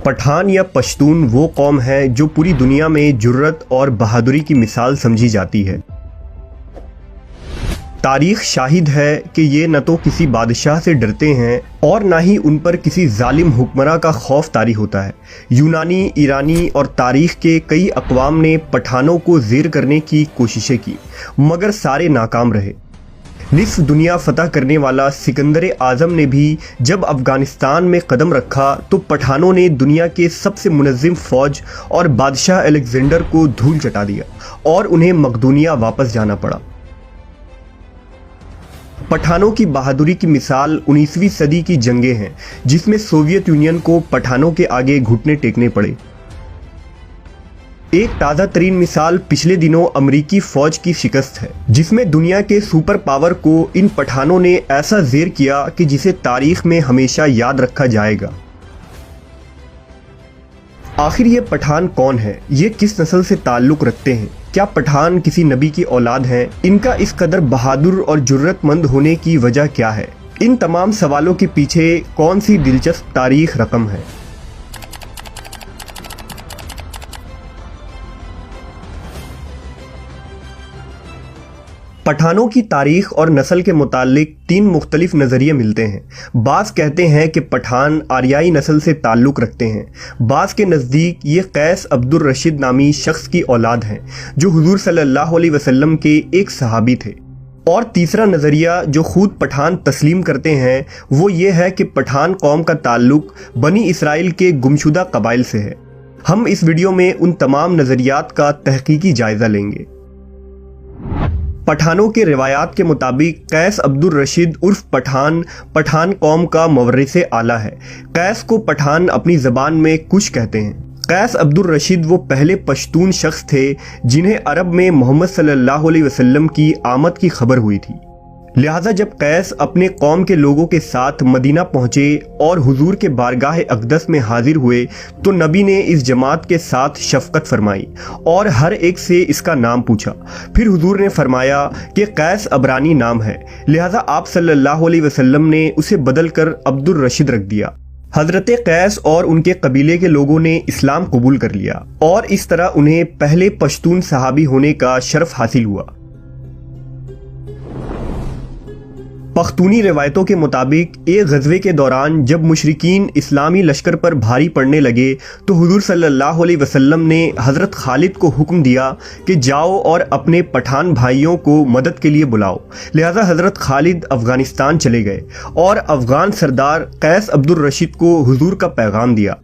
پٹھان یا پشتون وہ قوم ہے جو پوری دنیا میں جرت اور بہادری کی مثال سمجھی جاتی ہے۔ تاریخ شاہد ہے کہ یہ نہ تو کسی بادشاہ سے ڈرتے ہیں اور نہ ہی ان پر کسی ظالم حکمراں کا خوف طاری ہوتا ہے۔ یونانی، ایرانی اور تاریخ کے کئی اقوام نے پٹھانوں کو زیر کرنے کی کوششیں کی، مگر سارے ناکام رہے۔ نصف دنیا فتح کرنے والا سکندر اعظم نے بھی جب افغانستان میں قدم رکھا تو پٹھانوں نے دنیا کے سب سے منظم فوج اور بادشاہ الیگزینڈر کو دھول چٹا دیا اور انہیں مقدونیہ واپس جانا پڑا۔ پٹھانوں کی بہادری کی مثال 19ویں صدی کی جنگیں ہیں، جس میں سوویت یونین کو پٹھانوں کے آگے گھٹنے ٹیکنے پڑے۔ ایک تازہ ترین مثال پچھلے دنوں امریکی فوج کی شکست ہے، جس میں دنیا کے سپر پاور کو ان پٹھانوں نے ایسا زیر کیا کہ جسے تاریخ میں ہمیشہ یاد رکھا جائے گا۔ آخر یہ پٹھان کون ہے؟ یہ کس نسل سے تعلق رکھتے ہیں؟ کیا پٹھان کسی نبی کی اولاد ہیں؟ ان کا اس قدر بہادر اور جرت مند ہونے کی وجہ کیا ہے؟ ان تمام سوالوں کے پیچھے کون سی دلچسپ تاریخ رقم ہے؟ پٹھانوں کی تاریخ اور نسل کے متعلق 3 مختلف نظریے ملتے ہیں۔ بعض کہتے ہیں کہ پٹھان آریائی نسل سے تعلق رکھتے ہیں، بعض کے نزدیک یہ قیس عبد الرشید نامی شخص کی اولاد ہیں جو حضور صلی اللہ علیہ وسلم کے ایک صحابی تھے، اور تیسرا نظریہ جو خود پٹھان تسلیم کرتے ہیں وہ یہ ہے کہ پٹھان قوم کا تعلق بنی اسرائیل کے گمشدہ قبائل سے ہے۔ ہم اس ویڈیو میں ان تمام نظریات کا تحقیقی جائزہ لیں گے۔ پٹھانوں کے روایات کے مطابق قیس عبد الرشید عرف پٹھان قوم کا مورث اعلیٰ ہے۔ قیس کو پٹھان اپنی زبان میں کش کہتے ہیں۔ قیس عبد الرشید وہ پہلے پشتون شخص تھے جنہیں عرب میں محمد صلی اللہ علیہ وسلم کی آمد کی خبر ہوئی تھی، لہٰذا جب قیس اپنے قوم کے لوگوں کے ساتھ مدینہ پہنچے اور حضور کے بارگاہ اقدس میں حاضر ہوئے تو نبی نے اس جماعت کے ساتھ شفقت فرمائی اور ہر ایک سے اس کا نام پوچھا۔ پھر حضور نے فرمایا کہ قیس عبرانی نام ہے، لہٰذا آپ صلی اللہ علیہ وسلم نے اسے بدل کر عبد الرشید رکھ دیا۔ حضرت قیس اور ان کے قبیلے کے لوگوں نے اسلام قبول کر لیا اور اس طرح انہیں پہلے پشتون صحابی ہونے کا شرف حاصل ہوا۔ پختونی روایتوں کے مطابق ایک غزوے کے دوران جب مشرکین اسلامی لشکر پر بھاری پڑنے لگے تو حضور صلی اللہ علیہ وسلم نے حضرت خالد کو حکم دیا کہ جاؤ اور اپنے پٹھان بھائیوں کو مدد کے لیے بلاؤ، لہذا حضرت خالد افغانستان چلے گئے اور افغان سردار قیس عبد الرشید کو حضور کا پیغام دیا،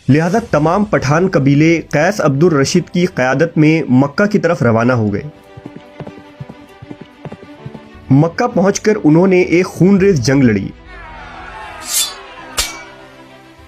لہذا تمام پٹھان قبیلے قیس عبد الرشید کی قیادت میں مکہ کی طرف روانہ ہو گئے۔ مکہ پہنچ کر انہوں نے ایک خون ریز جنگ لڑی۔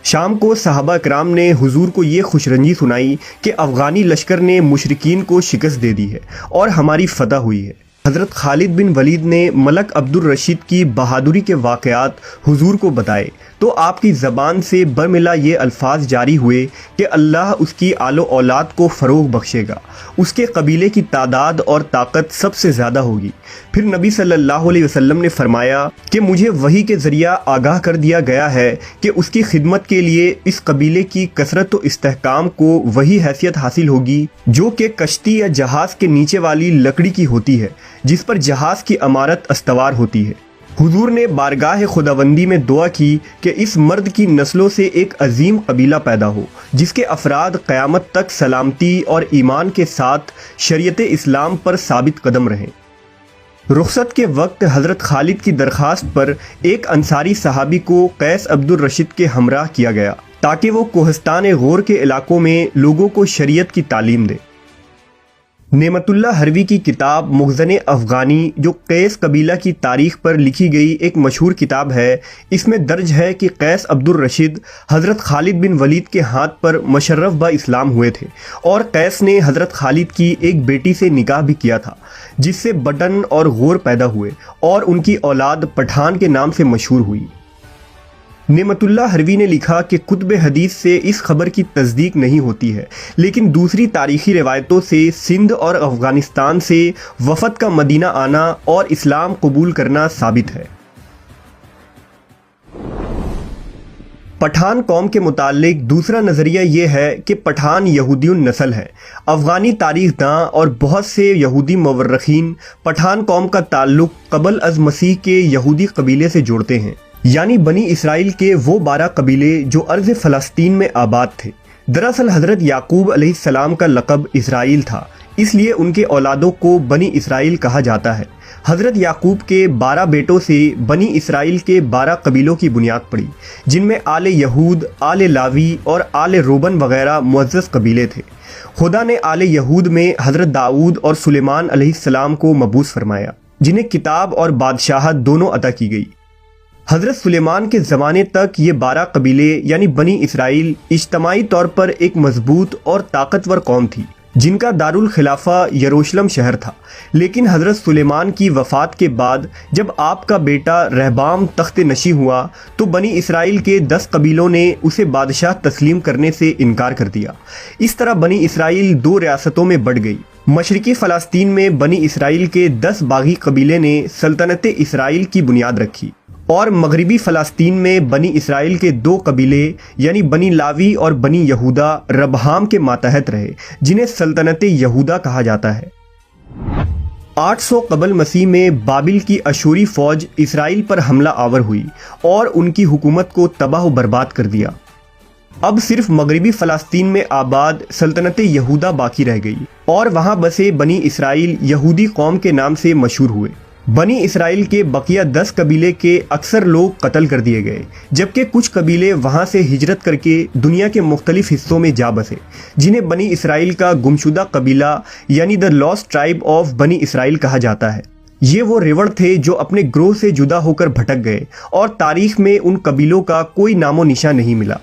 شام کو صحابہ کرام نے حضور کو یہ خوشرنجی سنائی کہ افغانی لشکر نے مشرکین کو شکست دے دی ہے اور ہماری فتح ہوئی ہے۔ حضرت خالد بن ولید نے ملک عبد الرشید کی بہادری کے واقعات حضور کو بتائے تو آپ کی زبان سے برملا یہ الفاظ جاری ہوئے کہ اللہ اس کی آل و اولاد کو فروغ بخشے گا، اس کے قبیلے کی تعداد اور طاقت سب سے زیادہ ہوگی۔ پھر نبی صلی اللہ علیہ وسلم نے فرمایا کہ مجھے وحی کے ذریعہ آگاہ کر دیا گیا ہے کہ اس کی خدمت کے لیے اس قبیلے کی کثرت و استحکام کو وہی حیثیت حاصل ہوگی جو کہ کشتی یا جہاز کے نیچے والی لکڑی کی ہوتی ہے جس پر جہاز کی عمارت استوار ہوتی ہے۔ حضور نے بارگاہ خداوندی میں دعا کی کہ اس مرد کی نسلوں سے ایک عظیم قبیلہ پیدا ہو جس کے افراد قیامت تک سلامتی اور ایمان کے ساتھ شریعت اسلام پر ثابت قدم رہیں۔ رخصت کے وقت حضرت خالد کی درخواست پر ایک انصاری صحابی کو قیس عبد الرشید کے ہمراہ کیا گیا تاکہ وہ کوہستان غور کے علاقوں میں لوگوں کو شریعت کی تعلیم دے۔ نعمت اللہ حروی کی کتاب مخزن افغانی جو قیس قبیلہ کی تاریخ پر لکھی گئی ایک مشہور کتاب ہے، اس میں درج ہے کہ قیس عبد الرشید حضرت خالد بن ولید کے ہاتھ پر مشرف با اسلام ہوئے تھے اور قیس نے حضرت خالد کی ایک بیٹی سے نکاح بھی کیا تھا جس سے بٹن اور غور پیدا ہوئے اور ان کی اولاد پٹھان کے نام سے مشہور ہوئی۔ نعمت اللہ حروی نے لکھا کہ کتب حدیث سے اس خبر کی تصدیق نہیں ہوتی ہے، لیکن دوسری تاریخی روایتوں سے سندھ اور افغانستان سے وفد کا مدینہ آنا اور اسلام قبول کرنا ثابت ہے۔ پٹھان قوم کے متعلق دوسرا نظریہ یہ ہے کہ پٹھان یہودی النسل ہے۔ افغانی تاریخ داں اور بہت سے یہودی مورخین پٹھان قوم کا تعلق قبل از مسیح کے یہودی قبیلے سے جوڑتے ہیں، یعنی بنی اسرائیل کے وہ 12 قبیلے جو ارض فلسطین میں آباد تھے۔ دراصل حضرت یعقوب علیہ السلام کا لقب اسرائیل تھا، اس لیے ان کے اولادوں کو بنی اسرائیل کہا جاتا ہے۔ حضرت یعقوب کے 12 بیٹوں سے بنی اسرائیل کے 12 قبیلوں کی بنیاد پڑی، جن میں آل یہود، آل لاوی اور آل روبن وغیرہ معزز قبیلے تھے۔ خدا نے آل یہود میں حضرت داؤد اور سلیمان علیہ السلام کو مبعوث فرمایا، جنہیں کتاب اور بادشاہت دونوں عطا کی گئی۔ حضرت سلیمان کے زمانے تک یہ 12 قبیلے یعنی بنی اسرائیل اجتماعی طور پر ایک مضبوط اور طاقتور قوم تھی، جن کا دارالخلافہ یروشلم شہر تھا۔ لیکن حضرت سلیمان کی وفات کے بعد جب آپ کا بیٹا رہبام تخت نشین ہوا تو بنی اسرائیل کے 10 قبیلوں نے اسے بادشاہ تسلیم کرنے سے انکار کر دیا۔ اس طرح بنی اسرائیل 2 ریاستوں میں بٹ گئی۔ مشرقی فلسطین میں بنی اسرائیل کے 10 باغی قبیلے نے سلطنت اسرائیل کی بنیاد رکھی، اور مغربی فلسطین میں بنی اسرائیل کے 2 قبیلے یعنی بنی لاوی اور بنی یہودا ربہام کے ماتحت رہے، جنہیں سلطنت یہودا کہا جاتا ہے۔ 800 قبل مسیح میں بابل کی اشوری فوج اسرائیل پر حملہ آور ہوئی اور ان کی حکومت کو تباہ و برباد کر دیا۔ اب صرف مغربی فلسطین میں آباد سلطنت یہودا باقی رہ گئی، اور وہاں بسے بنی اسرائیل یہودی قوم کے نام سے مشہور ہوئے۔ بنی اسرائیل کے بقیہ 10 قبیلے کے اکثر لوگ قتل کر دیے گئے، جبکہ کچھ قبیلے وہاں سے ہجرت کر کے دنیا کے مختلف حصوں میں جا بسے، جنہیں بنی اسرائیل کا گمشدہ قبیلہ یعنی دا لاسٹ ٹرائب آف بنی اسرائیل کہا جاتا ہے۔ یہ وہ ریوڑ تھے جو اپنے گروہ سے جدا ہو کر بھٹک گئے، اور تاریخ میں ان قبیلوں کا کوئی نام و نشان نہیں ملا۔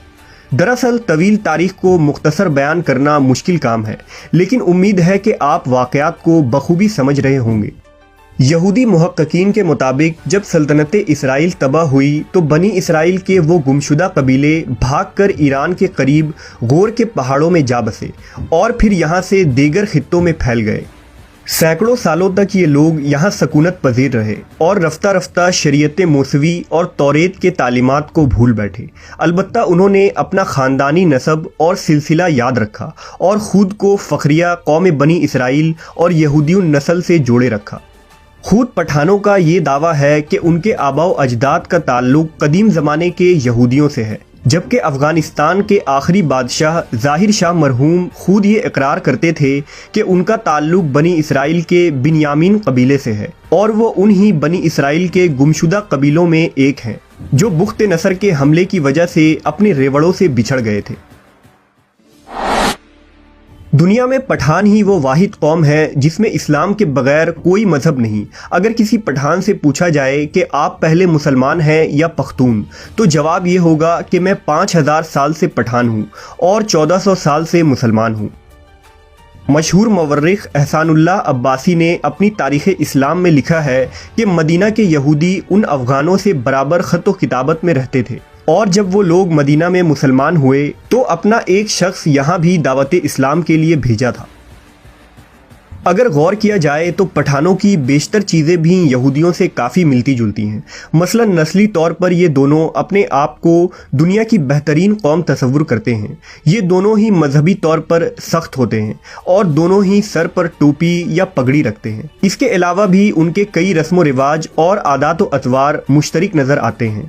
دراصل طویل تاریخ کو مختصر بیان کرنا مشکل کام ہے، لیکن امید ہے کہ آپ واقعات کو بخوبی سمجھ رہے ہوں گے۔ یہودی محققین کے مطابق جب سلطنت اسرائیل تباہ ہوئی تو بنی اسرائیل کے وہ گمشدہ قبیلے بھاگ کر ایران کے قریب غور کے پہاڑوں میں جا بسے، اور پھر یہاں سے دیگر خطوں میں پھیل گئے۔ سینکڑوں سالوں تک یہ لوگ یہاں سکونت پذیر رہے، اور رفتہ رفتہ شریعت موسوی اور توریت کے تعلیمات کو بھول بیٹھے۔ البتہ انہوں نے اپنا خاندانی نسب اور سلسلہ یاد رکھا، اور خود کو فخریہ قوم بنی اسرائیل اور یہودی النسل سے جوڑے رکھا۔ خود پٹھانوں کا یہ دعویٰ ہے کہ ان کے آباء و اجداد کا تعلق قدیم زمانے کے یہودیوں سے ہے، جبکہ افغانستان کے آخری بادشاہ ظاہر شاہ مرحوم خود یہ اقرار کرتے تھے کہ ان کا تعلق بنی اسرائیل کے بنیامین قبیلے سے ہے، اور وہ انہی بنی اسرائیل کے گمشدہ قبیلوں میں ایک ہیں جو بخت نصر کے حملے کی وجہ سے اپنے ریوڑوں سے بچھڑ گئے تھے۔ دنیا میں پٹھان ہی وہ واحد قوم ہے جس میں اسلام کے بغیر کوئی مذہب نہیں۔ اگر کسی پٹھان سے پوچھا جائے کہ آپ پہلے مسلمان ہیں یا پختون، تو جواب یہ ہوگا کہ میں 5000 سال سے پٹھان ہوں اور 1400 سال سے مسلمان ہوں۔ مشہور مورخ احسان اللہ عباسی نے اپنی تاریخ اسلام میں لکھا ہے کہ مدینہ کے یہودی ان افغانوں سے برابر خط و کتابت میں رہتے تھے، اور جب وہ لوگ مدینہ میں مسلمان ہوئے تو اپنا ایک شخص یہاں بھی دعوت اسلام کے لیے بھیجا تھا۔ اگر غور کیا جائے تو پٹھانوں کی بیشتر چیزیں بھی یہودیوں سے کافی ملتی جلتی ہیں۔ مثلا نسلی طور پر یہ دونوں اپنے آپ کو دنیا کی بہترین قوم تصور کرتے ہیں۔ یہ دونوں ہی مذہبی طور پر سخت ہوتے ہیں، اور دونوں ہی سر پر ٹوپی یا پگڑی رکھتے ہیں۔ اس کے علاوہ بھی ان کے کئی رسم و رواج اور عادات و اطوار مشترک نظر آتے ہیں۔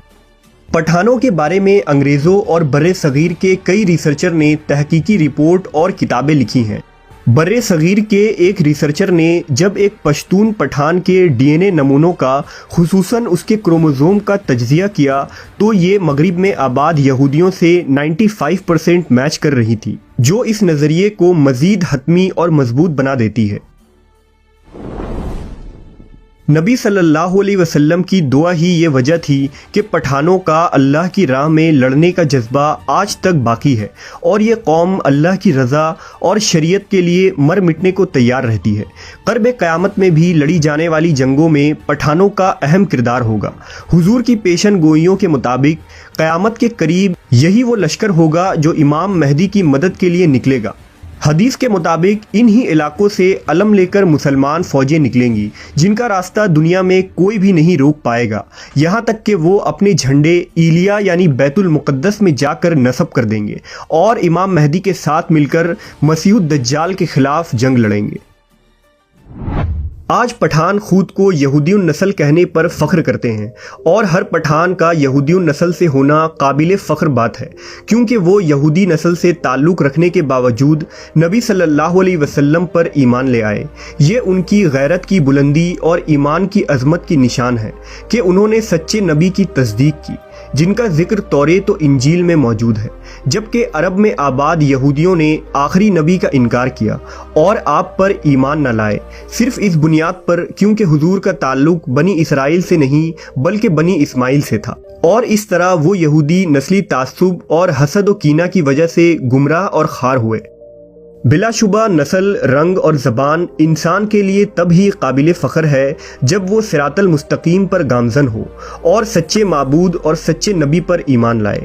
پٹھانوں کے بارے میں انگریزوں اور بر صغیر کے کئی ریسرچر نے تحقیقی رپورٹ اور کتابیں لکھی ہیں۔ بر صغیر کے ایک ریسرچر نے جب ایک پشتون پٹھان کے ڈی این اے نمونوں کا خصوصاً اس کے کروموزوم کا تجزیہ کیا تو یہ مغرب میں آباد یہودیوں سے 95% میچ کر رہی تھی، جو اس نظریے کو مزید حتمی اور مضبوط بنا دیتی ہے۔ نبی صلی اللہ علیہ وسلم کی دعا ہی یہ وجہ تھی کہ پٹھانوں کا اللہ کی راہ میں لڑنے کا جذبہ آج تک باقی ہے، اور یہ قوم اللہ کی رضا اور شریعت کے لیے مر مٹنے کو تیار رہتی ہے۔ قرب قیامت میں بھی لڑی جانے والی جنگوں میں پٹھانوں کا اہم کردار ہوگا۔ حضور کی پیشن گوئیوں کے مطابق قیامت کے قریب یہی وہ لشکر ہوگا جو امام مہدی کی مدد کے لیے نکلے گا۔ حدیث کے مطابق انہی علاقوں سے علم لے کر مسلمان فوجیں نکلیں گی جن کا راستہ دنیا میں کوئی بھی نہیں روک پائے گا، یہاں تک کہ وہ اپنے جھنڈے ایلیا یعنی بیت المقدس میں جا کر نصب کر دیں گے اور امام مہدی کے ساتھ مل کر مسیح الدجال کے خلاف جنگ لڑیں گے۔ آج پٹھان خود کو یہودی النسل کہنے پر فخر کرتے ہیں اور ہر پٹھان کا یہودی النسل سے ہونا قابل فخر بات ہے، کیونکہ وہ یہودی نسل سے تعلق رکھنے کے باوجود نبی صلی اللہ علیہ وسلم پر ایمان لے آئے۔ یہ ان کی غیرت کی بلندی اور ایمان کی عظمت کی نشان ہے کہ انہوں نے سچے نبی کی تصدیق کی، جن کا ذکر توریت و انجیل میں موجود ہے، جبکہ عرب میں آباد یہودیوں نے آخری نبی کا انکار کیا اور آپ پر ایمان نہ لائے، صرف اس بنیاد پر کیونکہ حضور کا تعلق بنی اسرائیل سے نہیں بلکہ بنی اسماعیل سے تھا، اور اس طرح وہ یہودی نسلی تعصب اور حسد و کینہ کی وجہ سے گمراہ اور خوار ہوئے۔ بلا شبہ نسل، رنگ اور زبان انسان کے لیے تب ہی قابل فخر ہے جب وہ صراط المستقیم پر گامزن ہو اور سچے معبود اور سچے نبی پر ایمان لائے۔